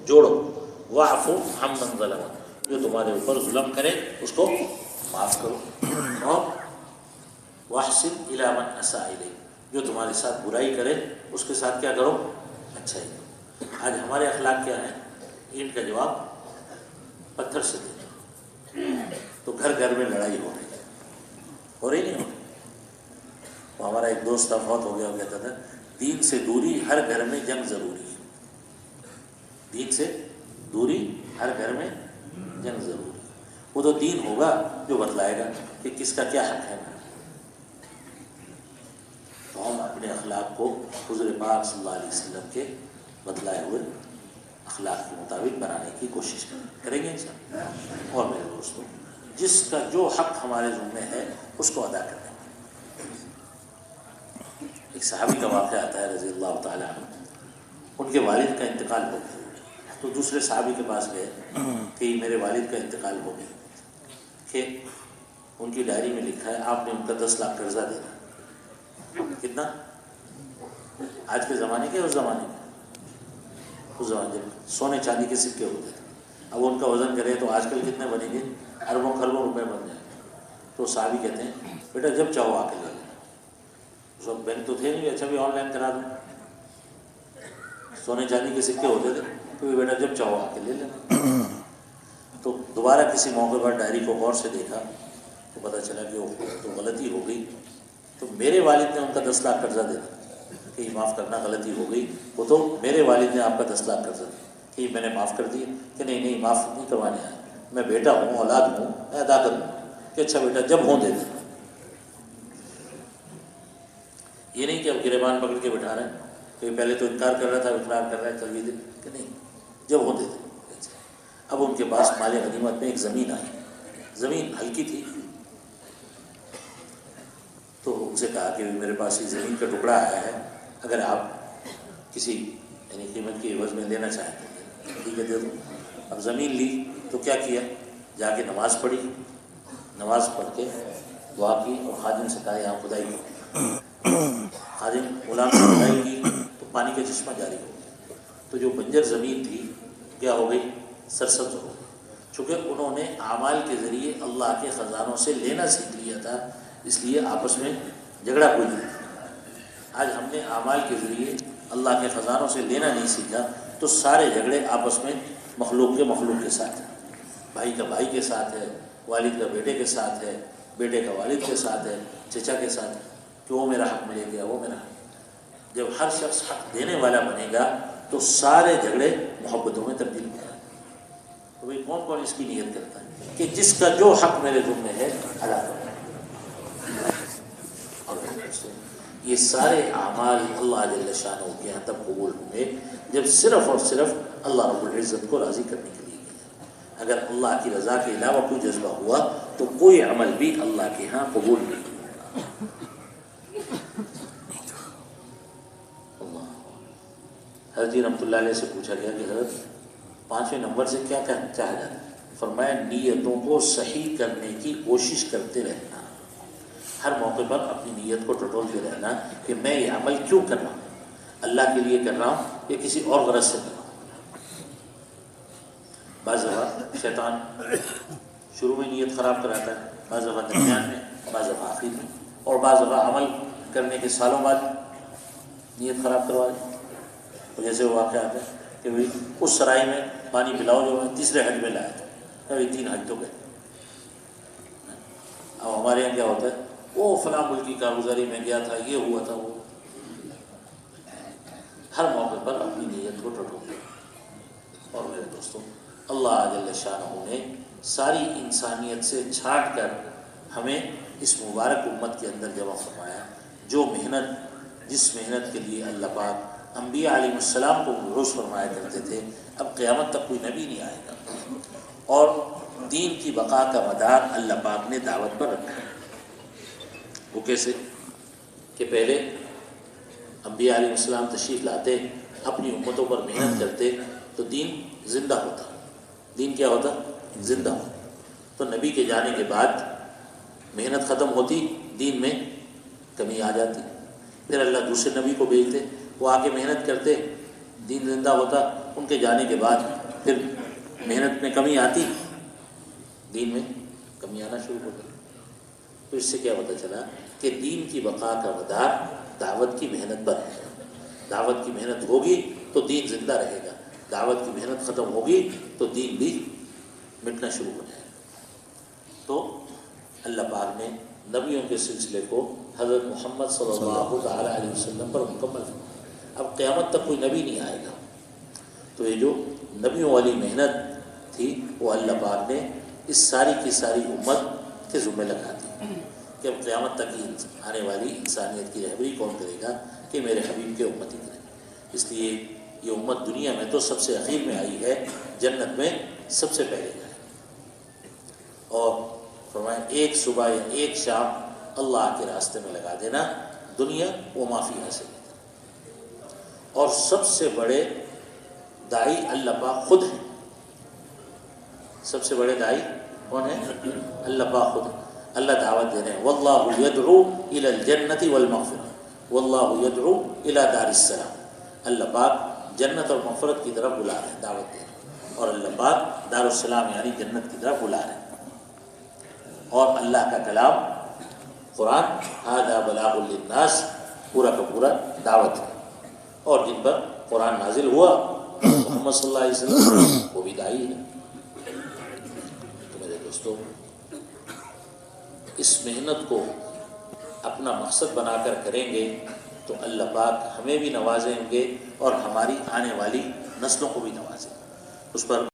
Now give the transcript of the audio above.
جوڑو، واعفو عمن ظلم، جو تمہارے اوپر ظلم کرے اس کو معاف کرو، اور واحسن الی من اساء الیک، جو تمہارے ساتھ برائی کرے اس کے ساتھ کیا کرو؟ اچھائی کرو۔ آج ہمارے اخلاق کیا ہے؟ اینٹ کا جواب پتھر سے دینا، تو گھر گھر میں لڑائی ہو رہی ہے، ہو رہی نہیں ہو رہی؟ تو ہمارا ایک دوست تھا، بہت ہو گیا، وہ کہتا تھا دین سے دوری ہر گھر میں جنگ ضروری ہے، دین سے دوری ہر گھر میں جنگ ضروری ہے۔ وہ تو دین ہوگا جو بتلائے گا کہ کس کا کیا حق ہے۔ تو ہم اپنے اخلاق کو حضور پاک صلی اللہ علیہ وسلم کے بتلائے ہوئے اخلاق کے مطابق بنانے کی کوشش کریں گے انشاءاللہ۔ اور میرے دوستوں، جس کا جو حق ہمارے ذمہ ہے اس کو ادا کریں۔ ایک صحابی کا واقعہ آتا ہے رضی اللہ تعالیٰ عنہ، ان کے والد کا انتقال ہو گیا، تو دوسرے صحابی کے پاس گئے کہ میرے والد کا انتقال ہو گیا، کہ ان کی ڈائری میں لکھا ہے آپ نے ان کا 10 لاکھ قرضہ دینا۔ کتنا؟ آج کے زمانے کے، اس زمانے کے، اس زمانے جب سونے چاندی کے سکے ہوتے تھے، اب ان کا وزن کرے تو آج کل کتنے بنیں گے؟ اربوں خربوں روپے بن جائیں گے۔ تو صحابی کہتے ہیں بیٹا جب چاہو آ کے لے لیں، اس وقت بینک تو تھے نہیں، اچھا بھی آن لائن کرا دیں، سونے چاندی کے سکے ہوتے تھے، تو بیٹا جب چاہو آ کے لے لینا۔ تو دوبارہ کسی موقع پر ڈائری کو غور سے دیکھا تو پتہ چلا کہ وہ تو غلطی ہو گئی، تو میرے والد نے ان کا 10 لاکھ قرضہ دے دیا کہ یہ معاف کرنا، غلطی ہو گئی، وہ تو میرے والد نے آپ کا 10 لاکھ قرضہ دیا کہ یہ میں نے معاف کر دیا، کہ نہیں معاف نہیں کروانے آیا، میں بیٹا ہوں، اولاد ہوں، میں ادا کروں کہ اچھا بیٹا جب ہوں دے دیں۔ یہ نہیں کہ اب گریبان پکڑ کے بٹھا رہے ہیں کہ پہلے تو انکار کر رہا تھا، اقرار کر رہا ہے، چلیے دے، کہ نہیں جب ہوں دے دیں۔ اب ان کے پاس مال غنیمت میں ایک زمین آئی، زمین ہلکی تھی، تو ان سے کہا کہ میرے پاس یہ زمین کا ٹکڑا آیا ہے، اگر آپ کسی یعنی قیمت کی عوض میں لینا چاہیں تو ٹھیک ہے دے دو۔ اب زمین لی تو کیا کیا؟ جا کے نماز پڑھی، نماز پڑھ کے دعا کی اور خادم سے کہا یہاں کھدائی کرو۔ خادم غلام سے کھدائی کی تو پانی کا چشمہ جاری ہو گیا، تو جو بنجر زمین تھی کیا ہو گئی؟ سرسبز ہو گئی، چونکہ انہوں نے اعمال کے ذریعے اللہ کے خزانوں سے لینا سیکھ لیا تھا، اس لیے آپس میں جھگڑا کوئی نہیں۔ آج ہم نے اعمال کے ذریعے اللہ کے خزانوں سے لینا نہیں سیکھا، تو سارے جھگڑے آپس میں مخلوق کے ساتھ ہیں، بھائی کا بھائی کے ساتھ ہے، والد کا بیٹے کے ساتھ ہے، بیٹے کا والد کے ساتھ ہے، چچا کے ساتھ ہے، کہ وہ میرا حق ملے گیا، وہ میرا حق۔ جب ہر شخص حق دینے والا بنے گا تو سارے جھگڑے محبتوں میں تبدیل ہو جائیں گے۔ تو بھائی کون کون اس کی نیت کرتا ہے کہ جس کا جو حق میرے ذمہ ہے ادا کرو؟ اور یہ سارے اعمال اللہ جل شانہ کے یہاں تب قبول ہوں گے جب صرف اور صرف اللہ رب العزت کو راضی کرنے کے لیے کیا۔ اگر اللہ کی رضا کے علاوہ کوئی جذبہ ہوا تو کوئی عمل بھی اللہ کے ہاں قبول نہیں ہوگا۔ حضرت جی رحمۃ اللہ علیہ سے پوچھا گیا کہ حضرت 5ویں نمبر سے کیا چاہا جاتا ہے؟ فرمایا نیتوں کو صحیح کرنے کی کوشش کرتے رہنا، ہر موقع پر اپنی نیت کو ٹٹولتے رہنا کہ میں یہ عمل کیوں کر رہا ہوں، اللہ کے لیے کر رہا ہوں یا کسی اور غرض سے کر رہا ہوں۔ بعض دفعہ شیطان شروع میں نیت خراب کراتا ہے، بعض دفعہ درمیان میں، بعض دفعہ آخر میں، اور بعض دفعہ عمل کرنے کے سالوں بعد نیت خراب کروا دے۔ تو جیسے وہ واقعہ آتا ہے کہ بھائی اس سرائی میں پانی پلاؤ جو ہے تیسرے حج میں لایا تھا، 3 حج تو گئے۔ اب ہمارے یہاں کیا ہوتا ہے، وہ فلاں ملک کی کارگزاری میں گیا تھا، یہ ہوا تھا، وہ ہر موقع پر اپنی نیت کو ٹٹولے۔ اور میرے دوستوں، اللہ جل شانہ نے ساری انسانیت سے چھانٹ کر ہمیں اس مبارک امت کے اندر جمع فرمایا، جو محنت، جس محنت کے لیے اللہ پاک انبیاء علیہ السلام کو مبعوث فرمایا کرتے تھے، اب قیامت تک کوئی نبی نہیں آئے گا، اور دین کی بقا کا مدار اللہ پاک نے دعوت پر رکھا ہے۔ وہ کیسے کہ پہلے انبیاء علیہ السلام تشریف لاتے، اپنی امتوں پر محنت کرتے تو دین زندہ ہوتا۔ دین کیا ہوتا؟ زندہ ہوتا۔ تو نبی کے جانے کے بعد محنت ختم ہوتی، دین میں کمی آ جاتی، پھر اللہ دوسرے نبی کو بھیجتے، وہ آ کے محنت کرتے، دین زندہ ہوتا، ان کے جانے کے بعد پھر محنت میں کمی آتی، دین میں کمی آنا شروع ہو گئی۔ تو اس سے کیا پتہ چلا کہ دین کی بقا کا مدار دعوت کی محنت پر ہے۔ دعوت کی محنت ہوگی تو دین زندہ رہے گا، دعوت کی محنت ختم ہوگی تو دین بھی مٹنا شروع ہو جائے گا۔ تو اللہ پاک نے نبیوں کے سلسلے کو حضرت محمد صلی اللہ تعالیٰ علیہ وسلم پر مکمل فرمایا۔ اب قیامت تک کوئی نبی نہیں آئے گا، تو یہ جو نبیوں والی محنت تھی وہ اللہ پاک نے اس ساری کی ساری امت کے ذمہ لگا دی کہ اب قیامت تک ہی آنے والی انسانیت کی رہبری کون کرے گا کہ میرے حبیب کے امت ہی کریں۔ اس لیے یہ امت دنیا میں تو سب سے اخیر میں آئی ہے، جنت میں سب سے پہلے جائے۔ اور فرمایا ایک صبح یا ایک شام اللہ کے راستے میں لگا دینا، دنیا و ما فیہا سے۔ اور سب سے بڑے داعی اللہ پاک خود ہیں۔ سب سے بڑے داعی کون ہیں؟ اللہ پاک خود ہیں۔ اللہ دعوت دے رہے ہیں، واللہ یدعو الی الجنۃ والمغفرہ، واللہ یدعو الی دار السلام۔ اللہ پاک جنت اور مغفرت کی طرف بلا رہے ہیں، دعوت دے رہے ہیں، اور اللہ پاک دار السلام یعنی جنت کی طرف بلا رہے ہیں۔ اور اللہ کا کلام قرآن ھذا بلاغ للناس پورا کا پورا دعوت ہے، اور جن پر قرآن نازل ہوا محمد صلی اللہ علیہ وسلم وہ بھی داعی ہے۔ تو میرے دوستو، اس محنت کو اپنا مقصد بنا کر کریں گے تو اللہ پاک ہمیں بھی نوازیں گے اور ہماری آنے والی نسلوں کو بھی نوازیں گے۔ اس پر